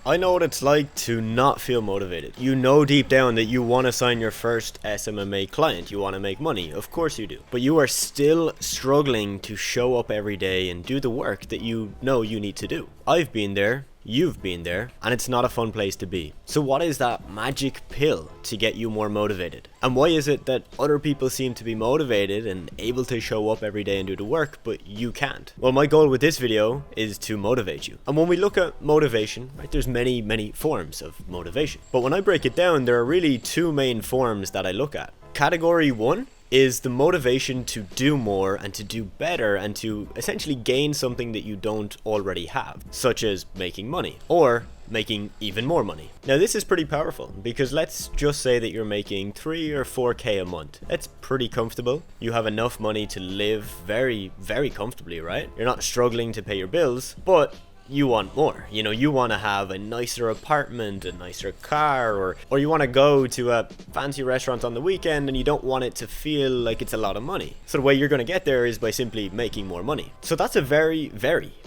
I know what it's like to not feel motivated. You know deep down that you want to sign your first SMMA client. You want to make money. Of course you do. But you are still struggling to show up every day and do the work that you know you need to do. I've been there. You've been there, and it's not a fun place to be. So what is that magic pill to get you more motivated? And why is it that other people seem to be motivated and able to show up every day and do the work, but you can't? Well, my goal with this video is to motivate you. And when we look at motivation, right, there's many forms of motivation. But when I break it down, there are really two main forms that I look at. Category 1 is the motivation to do more and to do better and to essentially gain something that you don't already have, such as making money or making even more money. Now this is pretty powerful because let's just say that you're making 3 or 4k a month. That's pretty comfortable. You have enough money to live very comfortably, right? You're not struggling to pay your bills, but you want more. You know, you want to have a nicer apartment, a nicer car, or you want to go to a fancy restaurant on the weekend and you don't want it to feel like it's a lot of money. So the way you're going to get there is by simply making more money. So that's a very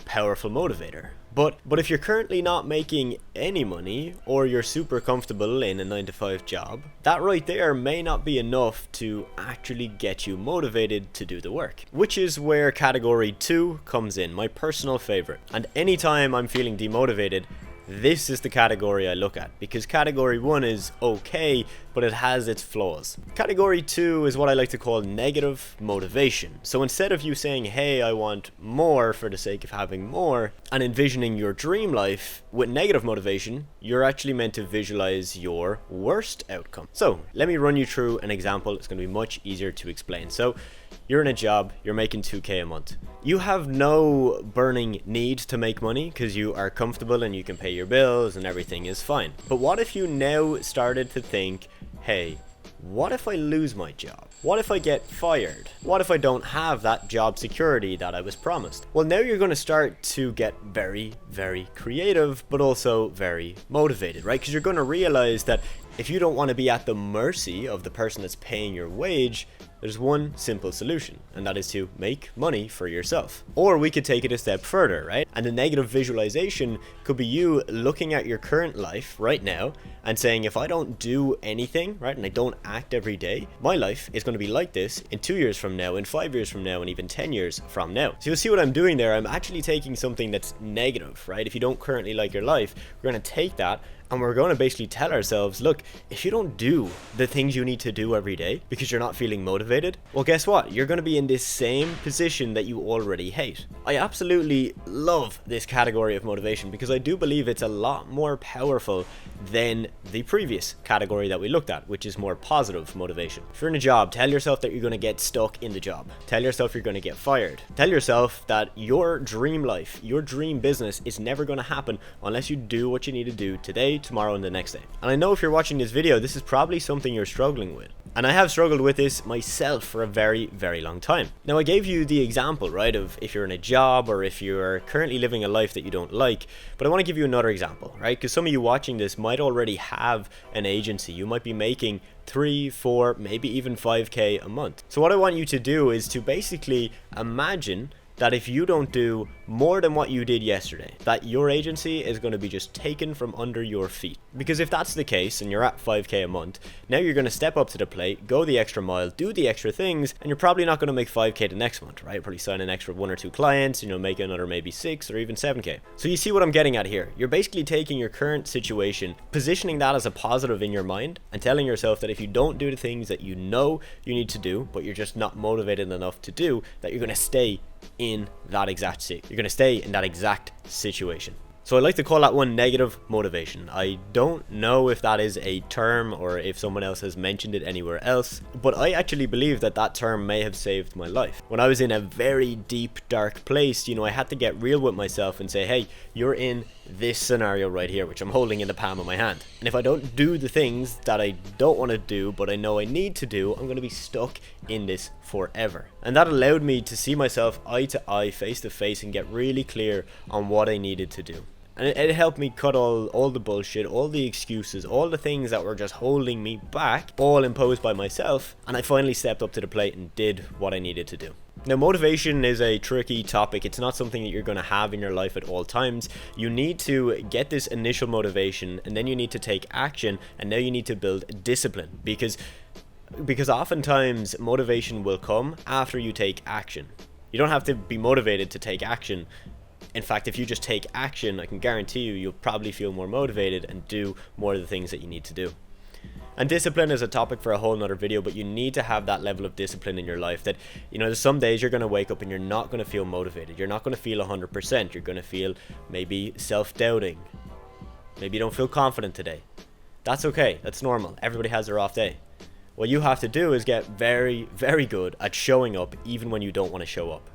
powerful motivator. But if you're currently not making any money, or you're super comfortable in a 9-to-5 job, that right there may not be enough to actually get you motivated to do the work. Which is where category 2 comes in, my personal favorite. And anytime I'm feeling demotivated, this is the category I look at, because category 1 is okay, but it has its flaws. Category 2 is what I like to call negative motivation. So instead of you saying, hey, I want more for the sake of having more, and envisioning your dream life, with negative motivation, you're actually meant to visualize your worst outcome. So let me run you through an example. It's going to be much easier to explain. So you're in a job, you're making 2k a month. You have no burning need to make money because you are comfortable and you can pay your bills and everything is fine. But what if you now started to think, hey, what if I lose my job? What if I get fired? What if I don't have that job security that I was promised? Well, now you're going to start to get very creative, but also very motivated, right? Because you're going to realize that if you don't want to be at the mercy of the person that's paying your wage, there's one simple solution, and that is to make money for yourself. Or we could take it a step further, right? And the negative visualization could be you looking at your current life right now and saying, if I don't do anything, right, and I don't act every day, my life is going to be like this in 2 years from now, in 5 years from now, and even 10 years from now. So you'll see what I'm doing there. I'm actually taking something that's negative, right? If you don't currently like your life, we're going to take that and we're going to basically tell ourselves, look, if you don't do the things you need to do every day because you're not feeling motivated, well, guess what? You're going to be in this same position that you already hate. I absolutely love this category of motivation because I do believe it's a lot more powerful than the previous category that we looked at, which is more positive motivation. If you're in a job, tell yourself that you're going to get stuck in the job. Tell yourself you're going to get fired. Tell yourself that your dream life, your dream business is never going to happen unless you do what you need to do today, tomorrow, and the next day. And I know if you're watching this video, this is probably something you're struggling with. And I have struggled with this myself for a very long time. Now, I gave you the example, right, of if you're in a job or if you're currently living a life that you don't like, but I want to give you another example, right? Because some of you watching this might already have an agency. You might be making 3, 4, maybe even 5k a month. So what I want you to do is to basically imagine that if you don't do more than what you did yesterday, that your agency is going to be just taken from under your feet. Because if that's the case and you're at 5k a month, now you're going to step up to the plate, go the extra mile, do the extra things, and you're probably not going to make 5k the next month, right? You'll probably sign an extra 1 or 2 clients, you know, make another maybe 6 or even 7k. So you see what I'm getting at here. You're basically taking your current situation, positioning that as a positive in your mind, and telling yourself that if you don't do the things that you know you need to do, but you're just not motivated enough to do, that you're going to stay in that exact state. You're going to stay in that exact situation. So I like to call that one negative motivation. I don't know if that is a term or if someone else has mentioned it anywhere else, but I actually believe that that term may have saved my life. When I was in a very deep, dark place, you know, I had to get real with myself and say, hey, you're in this scenario right here, which I'm holding in the palm of my hand. And if I don't do the things that I don't want to do, but I know I need to do, I'm going to be stuck in this forever. And that allowed me to see myself eye to eye, face to face, and get really clear on what I needed to do. And it helped me cut all the bullshit, all the excuses, all the things that were just holding me back, all imposed by myself. And I finally stepped up to the plate and did what I needed to do. Now, motivation is a tricky topic. It's not something that you're going to have in your life at all times. You need to get this initial motivation, and then you need to take action, and now you need to build discipline, because oftentimes motivation will come after you take action. You don't have to be motivated to take action. In fact, if you just take action, I can guarantee you'll probably feel more motivated and do more of the things that you need to do. And discipline is a topic for a whole nother video, but you need to have that level of discipline in your life that, there's some days you're going to wake up and you're not going to feel motivated. You're not going to feel 100%. You're going to feel maybe self-doubting. Maybe you don't feel confident today. That's okay. That's normal. Everybody has their off day. What you have to do is get very, very good at showing up even when you don't want to show up.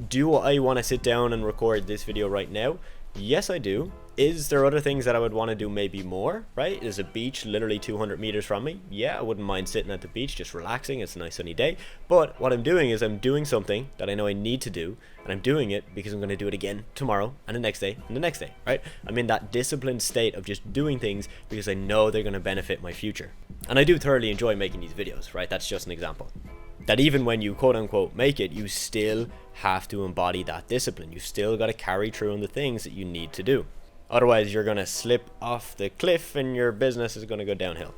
Do I want to sit down and record this video right now? Yes, I do. Is there other things that I would want to do maybe more, right? Is a beach literally 200 meters from me? Yeah, I wouldn't mind sitting at the beach, just relaxing. It's a nice sunny day. But what I'm doing is I'm doing something that I know I need to do, and I'm doing it because I'm going to do it again tomorrow and the next day and the next day, right? I'm in that disciplined state of just doing things because I know they're going to benefit my future. And I do thoroughly enjoy making these videos, right? That's just an example. That even when you quote unquote make it, you still have to embody that discipline. You still got to carry through on the things that you need to do. Otherwise, you're going to slip off the cliff and your business is going to go downhill.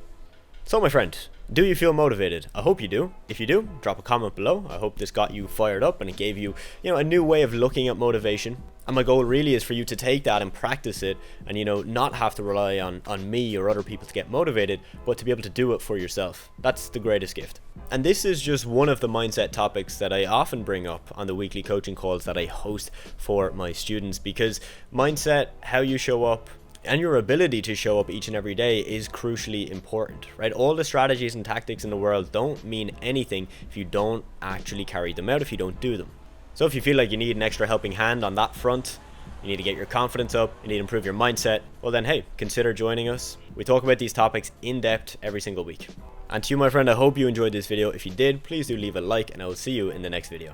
So my friend, do you feel motivated? I hope you do. If you do, drop a comment below. I hope this got you fired up and it gave you, a new way of looking at motivation. And my goal really is for you to take that and practice it and, not have to rely on me or other people to get motivated, but to be able to do it for yourself. That's the greatest gift. And this is just one of the mindset topics that I often bring up on the weekly coaching calls that I host for my students, because mindset, how you show up, and your ability to show up each and every day is crucially important, right? All the strategies and tactics in the world don't mean anything if you don't actually carry them out, if you don't do them. So if you feel like you need an extra helping hand on that front, you need to get your confidence up, you need to improve your mindset, well then, hey, consider joining us. We talk about these topics in depth every single week. And to you, my friend, I hope you enjoyed this video. If you did, please do leave a like, and I will see you in the next video.